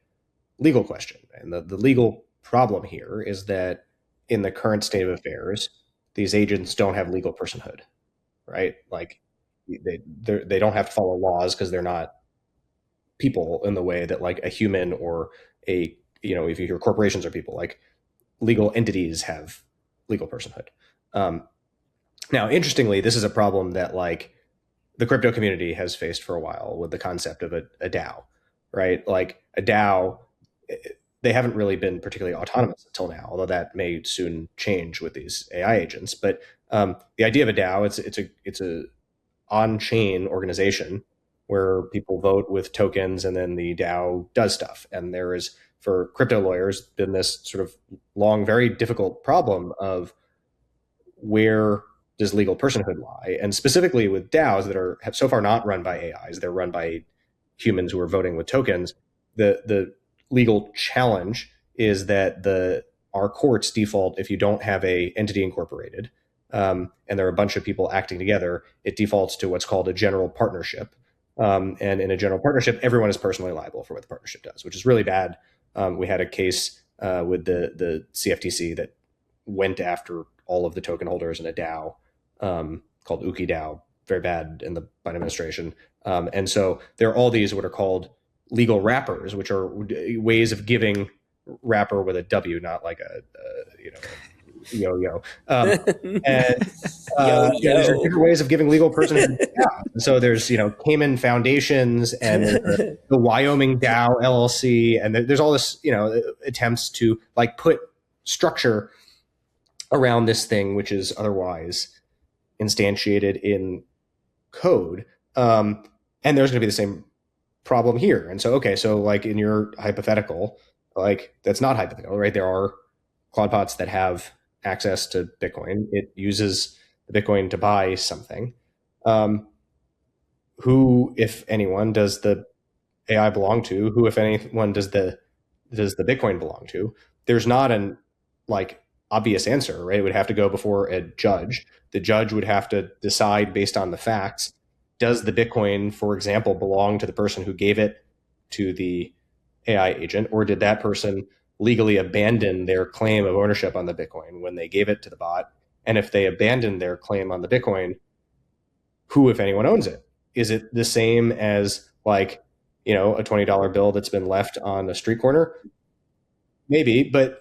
A: legal question. And the legal problem here is that in the current state of affairs, these agents don't have legal personhood, right? Like they don't have to follow laws because they're not people in the way that like a human or a, if you hear corporations are people, like legal entities have legal personhood. Now, interestingly, this is a problem that like the crypto community has faced for a while with the concept of a DAO, right? Like a DAO, they haven't really been particularly autonomous until now, although that may soon change with these AI agents. But the idea of a DAO, it's a on-chain organization where people vote with tokens and then the DAO does stuff. And there is, for crypto lawyers, been this sort of long, very difficult problem of where does legal personhood lie? And specifically with DAOs that have so far not run by AIs, they're run by humans who are voting with tokens. The legal challenge is that our courts default, if you don't have a entity incorporated, and there are a bunch of people acting together, it defaults to what's called a general partnership. And in a general partnership, everyone is personally liable for what the partnership does, which is really bad. We had a case with the CFTC that went after all of the token holders in a DAO called Uki DAO, very bad in the Biden administration. And so there are all these what are called legal wrappers, which are ways of giving wrapper with a W, not like a yo-yo. And there's different ways of giving legal personhood. So there's Cayman Foundations and the Wyoming DAO LLC, and there's all this attempts to like put structure around this thing which is otherwise instantiated in code. And there's going to be the same problem here. And so like in your hypothetical, like that's not hypothetical, right? There are Chatbots that have access to Bitcoin. It uses the Bitcoin to buy something. Who, if anyone, does the AI belong to? Who, if anyone, does the Bitcoin belong to? There's not an obvious answer, right? It would have to go before a judge. The judge would have to decide based on the facts. Does the Bitcoin, for example, belong to the person who gave it to the AI agent, or did that person legally abandon their claim of ownership on the Bitcoin when they gave it to the bot? And if they abandoned their claim on the Bitcoin, who, if anyone, owns it? Is it the same as a $20 bill that's been left on a street corner? Maybe, but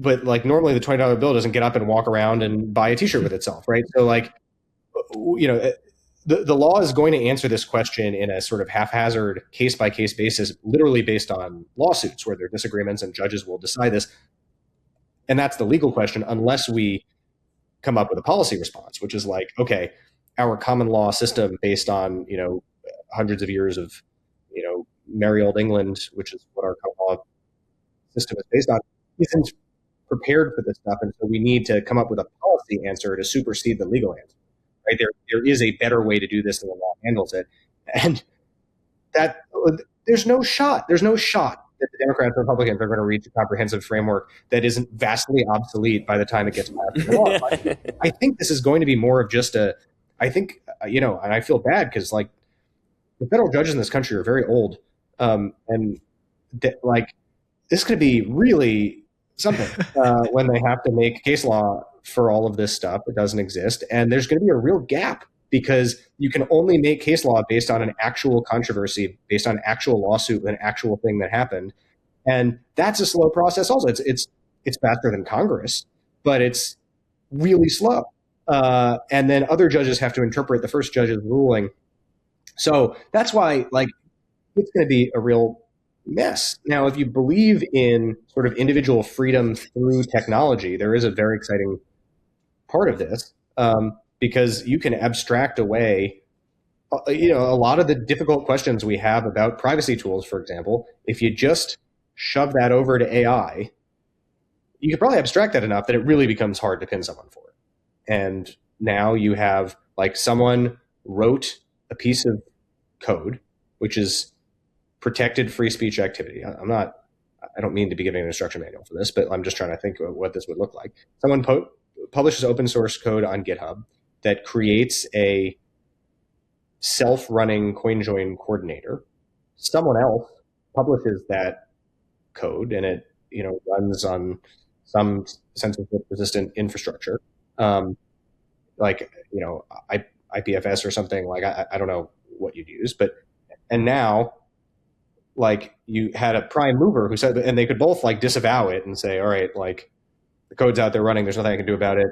A: like normally the $20 bill doesn't get up and walk around and buy a t-shirt with itself, right? So the law is going to answer this question in a sort of haphazard case-by-case basis, literally based on lawsuits where there are disagreements and judges will decide this. And that's the legal question, unless we come up with a policy response, which is like, okay, our common law system based on, hundreds of years of, merry old England, which is what our common law system is based on, isn't prepared for this stuff. And so we need to come up with a policy answer to supersede the legal answer. Right? There is a better way to do this than the law handles it. And that there's no shot that the Democrats and Republicans are going to reach a comprehensive framework that isn't vastly obsolete by the time it gets passed. I think this is going to be more of just and I feel bad because like the federal judges in this country are very old. And this is going to be really something when they have to make case law for all of this stuff that doesn't exist. And there's going to be a real gap because you can only make case law based on an actual controversy, based on an actual lawsuit, an actual thing that happened. And that's a slow process also. It's faster than Congress, but it's really slow. And then other judges have to interpret the first judge's ruling. So that's why it's going to be a real mess. Now, if you believe in sort of individual freedom through technology, there is a very exciting part of this because you can abstract away, a lot of the difficult questions we have about privacy tools, for example. If you just shove that over to AI, you could probably abstract that enough that it really becomes hard to pin someone for it. And now you have someone wrote a piece of code, which is protected free speech activity. I don't mean to be giving an instruction manual for this, but I'm just trying to think of what this would look like. Someone publishes open source code on GitHub that creates a self-running CoinJoin coordinator. Someone else publishes that code, and it runs on some censorship-resistant infrastructure, like IPFS or something. Like I don't know what you'd use, and now like you had a prime mover who said, and they could both like disavow it and say, all right, like the code's out there running, there's nothing I can do about it.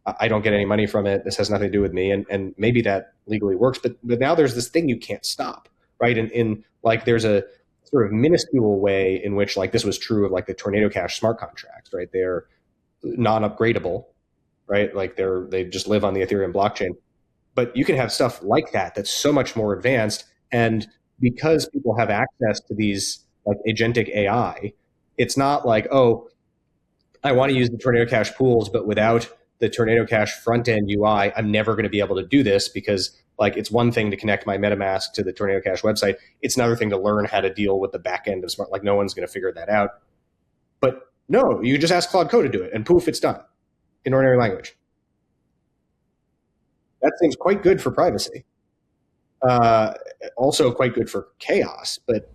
A: I don't get any money from it. This has nothing to do with me. And maybe that legally works, but now there's this thing you can't stop, right? And in like, there's a sort of minuscule way in which like this was true of like the Tornado Cash smart contracts, right? They're non-upgradable, right? Like they just live on the Ethereum blockchain. But you can have stuff like that that's so much more advanced. And because people have access to these like agentic AI, it's not like, oh, I want to use the Tornado Cash pools, but without the Tornado Cash front end UI, I'm never going to be able to do this, because like it's one thing to connect my MetaMask to the Tornado Cash website. It's another thing to learn how to deal with the back end of smart. Like no one's going to figure that out. But no, you just ask Claude Code to do it, and poof, it's done in ordinary language. That seems quite good for privacy. Also quite good for chaos, but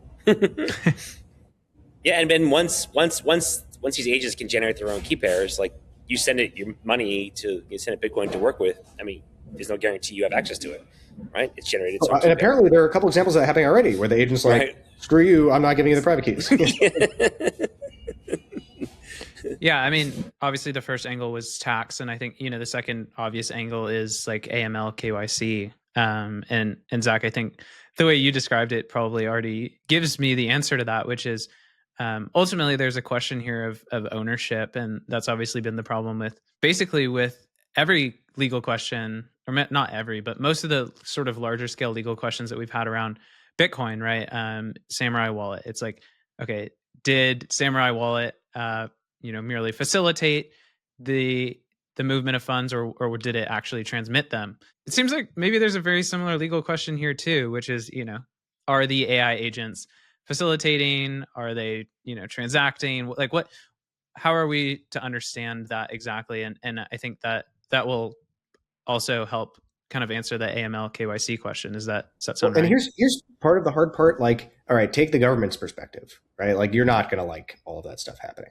C: yeah. And then once these agents can generate their own key pairs, like you send it your money you send it Bitcoin to work with. I mean, there's no guarantee you have access to it, right? It's generated.
A: And apparently there are a couple examples of that happening already, where the agent's like, right, screw you, I'm not giving you the private keys.
B: Yeah, I mean, obviously the first angle was tax, and I think the second obvious angle is like AML KYC. And Zach, I think the way you described it probably already gives me the answer to that, which is ultimately there's a question here of ownership, and that's obviously been the problem with every legal question, or not every, but most of the sort of larger scale legal questions that we've had around Bitcoin, right? Samurai Wallet. It's like, okay, did Samurai Wallet merely facilitate the movement of funds, or did it actually transmit them? It seems like maybe there's a very similar legal question here too, which is, are the AI agents facilitating? Are they, transacting? Like how are we to understand that exactly? And I think that will also help kind of answer the AML KYC question. Does that sound right?
A: And here's part of the hard part. Like, all right, take the government's perspective, right? Like you're not going to like all of that stuff happening.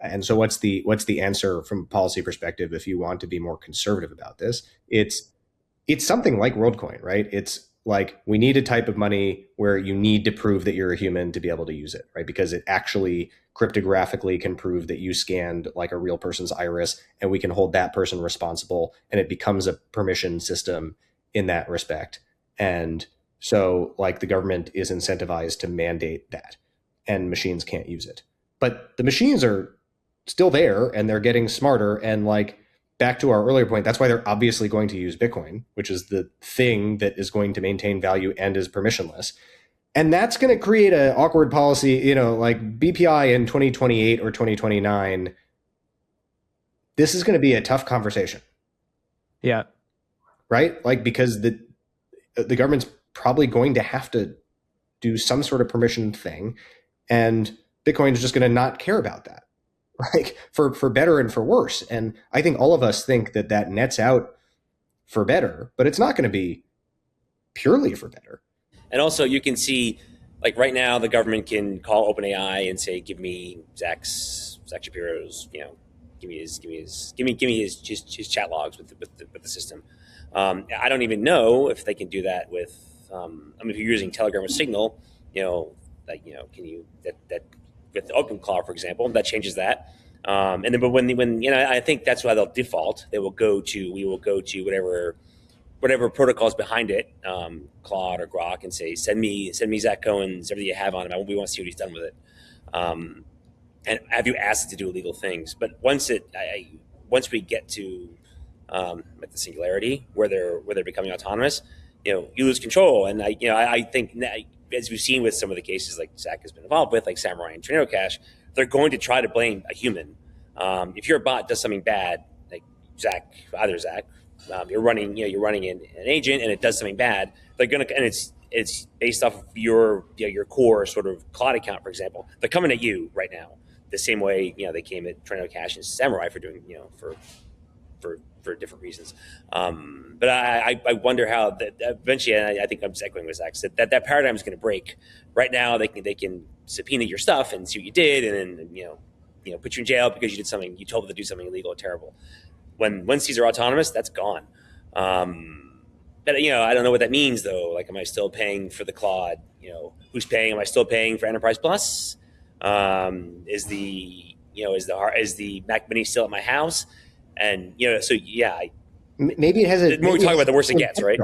A: And so what's the answer from a policy perspective if you want to be more conservative about this? It's something like WorldCoin, right? It's like we need a type of money where you need to prove that you're a human to be able to use it, right? Because it actually cryptographically can prove that you scanned like a real person's iris, and we can hold that person responsible, and it becomes a permission system in that respect. And so like the government is incentivized to mandate that, and machines can't use it. But the machines are still there, and they're getting smarter. And like back to our earlier point, that's why they're obviously going to use Bitcoin, which is the thing that is going to maintain value and is permissionless. And that's going to create an awkward policy, like BPI in 2028 or 2029. This is going to be a tough conversation.
B: Yeah.
A: Right? Like, because the government's probably going to have to do some sort of permission thing, and Bitcoin is just going to not care about that, like for better and for worse. And I think all of us think that nets out for better, but it's not going to be purely for better.
C: And also you can see, like right now, the government can call OpenAI and say, give me Zach Shapiro's, give me his chat logs with the system. I don't even know if they can do that with, if you're using Telegram or Signal, can you that with OpenClaw, for example, that changes that. And then, but when I think that's why they'll default. We will go to whatever protocols behind it, Claude or Grok, and say, send me Zach Cohen's everything you have on him. We want to see what he's done with it. And have you asked it to do illegal things? But once we get to the singularity where they're becoming autonomous, you lose control. And I think, as we've seen with some of the cases like Zach has been involved with, like Samurai and Tornado Cash, they're going to try to blame a human. If your bot does something bad, like Zach, you're running an agent and it does something bad, they're gonna, and it's based off of your core sort of Claude account, for example. They're coming at you right now the same way they came at Tornado Cash and Samurai for doing for for different reasons. But I wonder how that eventually, and I think I'm just echoing what Zach said, that paradigm is going to break. Right now, they can subpoena your stuff and see what you did, and then put you in jail because you told them to do something illegal or terrible. Once these are autonomous, that's gone. But I don't know what that means though. Like, am I still paying for the Claude? Who's paying? Am I still paying for Enterprise Plus? Is the Mac Mini still at my house? And so yeah,
A: maybe it has a.
C: The more we talk about, the worse it gets, right?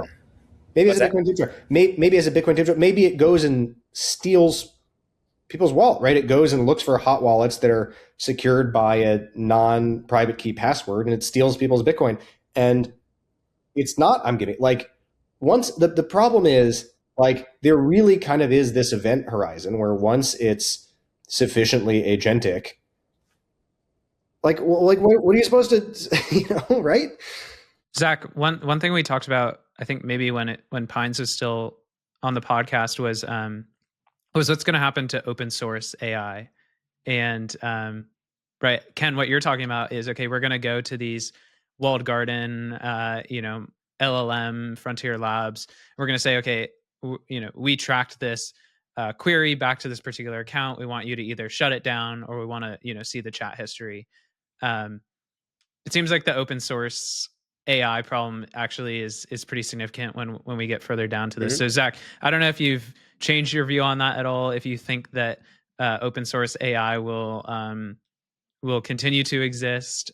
A: Maybe it's a Bitcoin tip jar. Maybe as a Bitcoin tip jar. Maybe it goes and steals people's wallet, right? It goes and looks for hot wallets that are secured by a non-private key password, and it steals people's Bitcoin. And it's not, I'm giving, like, once the problem is, like, there really kind of is this event horizon where once it's sufficiently agentic, like what are you supposed to, right?
B: Zach, one thing we talked about, I think maybe when Pines was still on the podcast, was what's going to happen to open source AI. And right, Ken, what you're talking about is, okay, we're going to go to these walled garden, LLM frontier labs. We're going to say, okay, we tracked this query back to this particular account. We want you to either shut it down or we want to, see the chat history. It seems like the open source AI problem actually is pretty significant when we get further down to this. Mm-hmm. So Zach, I don't know if you've changed your view on that at all. If you think that open source AI will continue to exist.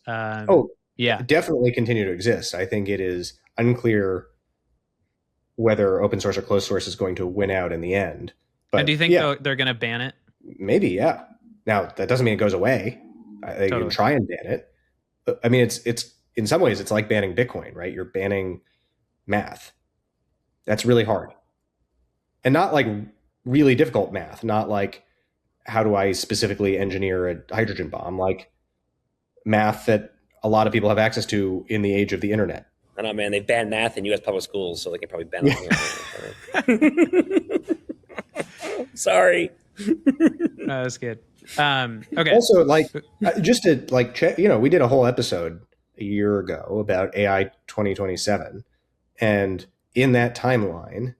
B: Yeah,
A: definitely continue to exist. I think it is unclear whether open source or closed source is going to win out in the end. But
B: and do you think they're going to ban it?
A: Maybe, yeah. Now that doesn't mean it goes away. They can try and ban it. I mean, it's in some ways it's like banning Bitcoin, right? You're banning math. That's really hard, and not like really difficult math. Not like how do I specifically engineer a hydrogen bomb? Like math that a lot of people have access to in the age of the internet.
C: I don't know, man. They ban math in U.S. public schools, so they can probably ban it. Sorry.
B: No, that's good. Okay.
A: Also, like, just to like check, we did a whole episode a year ago about AI 2027, and in that timeline,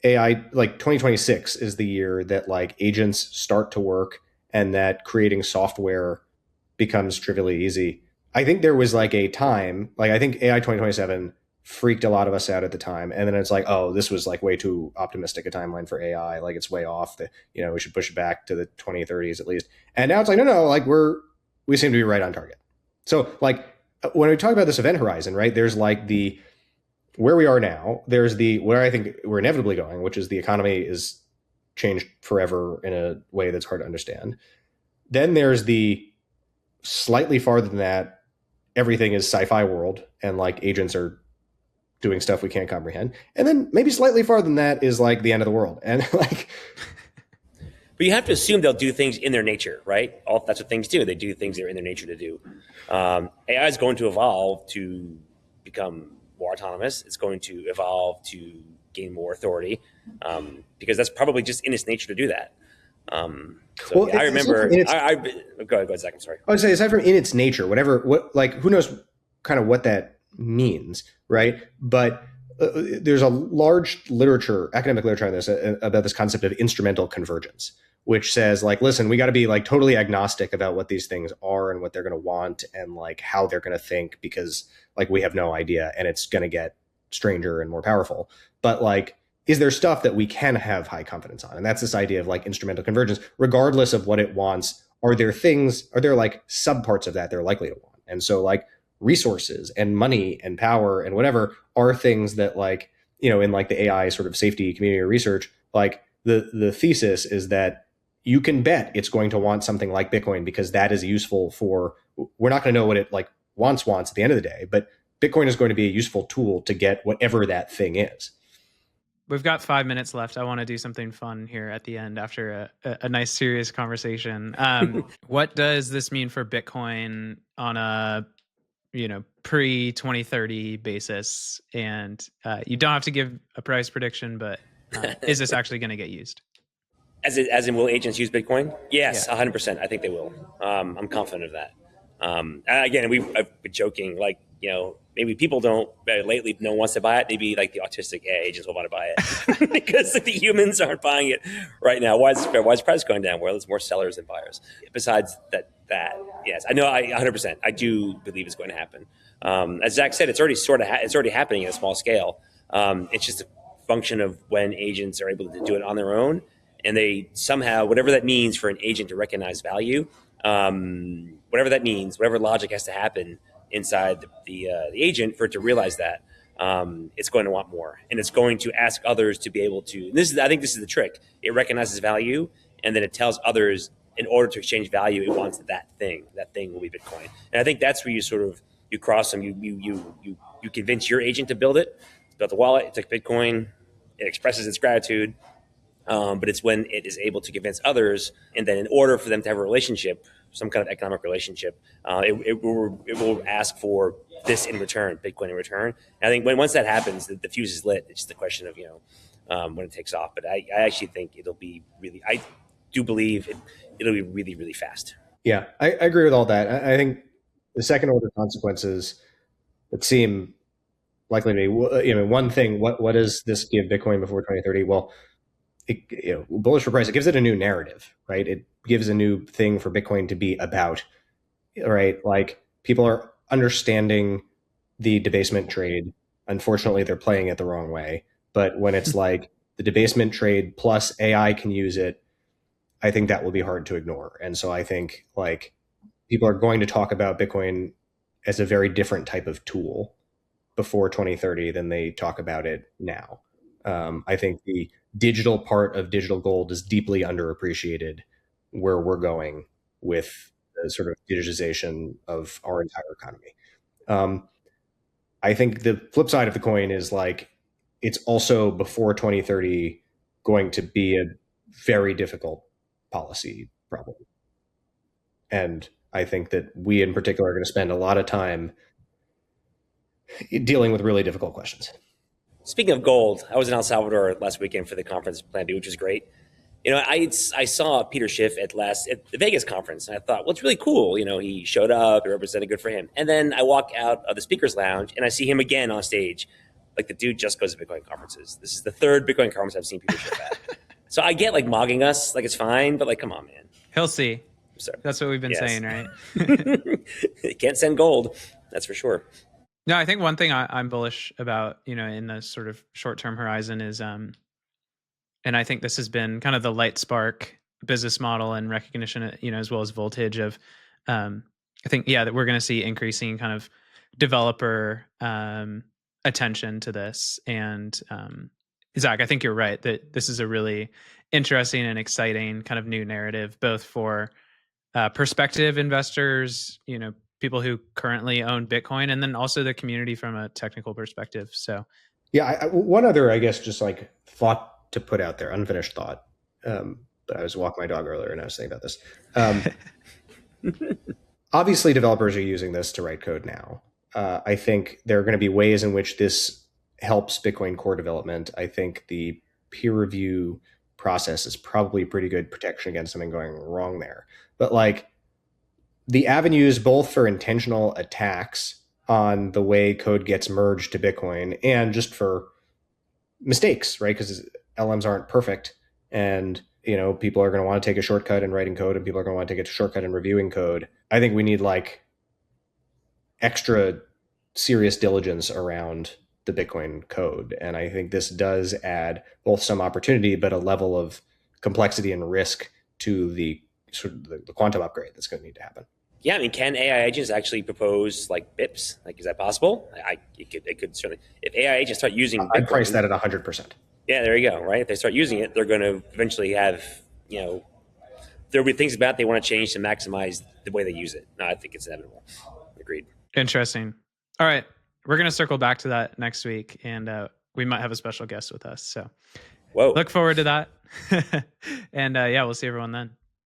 A: AI, like 2026 is the year that like agents start to work and that creating software becomes trivially easy. I think there was like a time, like I think AI 2027 freaked a lot of us out at the time. And then it's like, oh, this was like way too optimistic a timeline for AI. Like it's way off. We should push it back to the 2030s at least. And now it's like, no, like we seem to be right on target. So like when we talk about this event horizon, right, there's like where we are now, there's where I think we're inevitably going, which is the economy is changed forever in a way that's hard to understand. Then there's the slightly farther than that, everything is sci-fi world and like agents are doing stuff we can't comprehend. And then maybe slightly farther than that is like the end of the world. And like,
C: but you have to assume they'll do things in their nature, right? That's what things do. They do things that are in their nature to do. AI is going to evolve to become more autonomous. It's going to evolve to gain more authority because that's probably just in its nature to do that. I remember. Go ahead, Zach. I'm sorry.
A: I would say aside from in its nature, who knows kind of what that means, right? But there's a large academic literature on this about this concept of instrumental convergence, which says like, listen, we got to be like totally agnostic about what these things are and what they're going to want and like how they're going to think because like we have no idea and it's going to get stranger and more powerful. But like, is there stuff that we can have high confidence on? And that's this idea of like instrumental convergence, regardless of what it wants. Are there like subparts of that they're likely to want? And so like resources and money and power and whatever are things that like, in like the AI sort of safety community or research, like the thesis is that you can bet it's going to want something like Bitcoin because that is useful we're not going to know what it like wants at the end of the day, but Bitcoin is going to be a useful tool to get whatever that thing is.
B: We've got 5 minutes left. I want to do something fun here at the end after a nice serious conversation. What does this mean for Bitcoin on a pre-2030 basis? And you don't have to give a price prediction, but is this actually going to get used?
C: As in, will agents use Bitcoin? Yes, 100%. I think they will. I'm confident of that. Again, I've been joking. Like maybe people don't, lately no one wants to buy it. Maybe like the autistic AI agents will want to buy it because the humans aren't buying it right now. Why is price going down? Well, there's more sellers than buyers. Besides that, yes, I know, 100%, I do believe it's going to happen. As Zach said, it's already happening at a small scale. It's just a function of when agents are able to do it on their own, and they somehow, whatever that means for an agent to recognize value, whatever that means, whatever logic has to happen inside the agent for it to realize that, it's going to want more, and it's going to ask others to be able to. I think this is the trick. It recognizes value, and then it tells others in order to exchange value, it wants that thing. That thing will be Bitcoin, and I think that's where you cross them. You convince your agent to build it, build the wallet. It took Bitcoin. It expresses its gratitude. But it's when it is able to convince others, and then in order for them to have a relationship, some kind of economic relationship, it will ask for this in return, Bitcoin in return. And I think once that happens, the fuse is lit. It's just a question of when it takes off. But I actually think it'll be really. I do believe it'll be really, really fast.
A: Yeah, I agree with all that. I think the second order consequences that seem likely to be, one thing. What does this give Bitcoin before 2030? Well, bullish for price, it gives it a new narrative, right? It gives a new thing for Bitcoin to be about, right? Like, people are understanding the debasement trade. Unfortunately, they're playing it the wrong way. But when it's like the debasement trade plus AI can use it, I think that will be hard to ignore. And so I think like people are going to talk about Bitcoin as a very different type of tool before 2030 than they talk about it now. I think the digital part of digital gold is deeply underappreciated where we're going with the sort of digitization of our entire economy. I think the flip side of the coin is like, it's also before 2030 going to be a very difficult policy problem. And I think that we in particular are going to spend a lot of time dealing with really difficult questions.
C: Speaking of gold, I was in El Salvador last weekend for the conference Plan B, which was great. I saw Peter Schiff at the Vegas conference, and I thought, well, it's really cool. He showed up, it represented, good for him. And then I walk out of the speakers lounge, and I see him again on stage. Like, the dude just goes to Bitcoin conferences. This is the third Bitcoin conference I've seen Peter Schiff at. So I get like mogging us, like it's fine, but like, come on, man.
B: He'll see. That's what we've been saying, right?
C: He can't send gold, that's for sure.
B: No, I think one thing I'm bullish about, in the sort of short-term horizon is, and I think this has been kind of the light spark business model and recognition, as well as voltage of, I think, that we're going to see increasing kind of developer attention to this. And Zach, I think you're right that this is a really interesting and exciting kind of new narrative, both for prospective investors, people who currently own Bitcoin, and then also the community from a technical perspective. So,
A: one other, I guess, just like thought to put out there, unfinished thought. But I was walking my dog earlier and I was thinking about this. Obviously, developers are using this to write code now. I think there are going to be ways in which this helps Bitcoin core development. I think the peer review process is probably pretty good protection against something going wrong there. But like, the avenues both for intentional attacks on the way code gets merged to Bitcoin and just for mistakes, right? Because LMs aren't perfect, and people are going to want to take a shortcut in writing code, and people are going to want to take a shortcut in reviewing code. I think we need like extra serious diligence around the Bitcoin code, and I think this does add both some opportunity but a level of complexity and risk to the sort of the quantum upgrade that's going to need to happen.
C: Yeah, I mean, can AI agents actually propose like BIPs? Like, is that possible? It could certainly. If AI agents start using Bitcoin,
A: I'd price that at 100%.
C: Yeah, there you go. Right, if they start using it, they're going to eventually have, there'll be things about it they want to change to maximize the way they use it. No, I think it's inevitable. Agreed.
B: Interesting. All right, we're going to circle back to that next week, and we might have a special guest with us. So,
C: look
B: forward to that. And we'll see everyone then.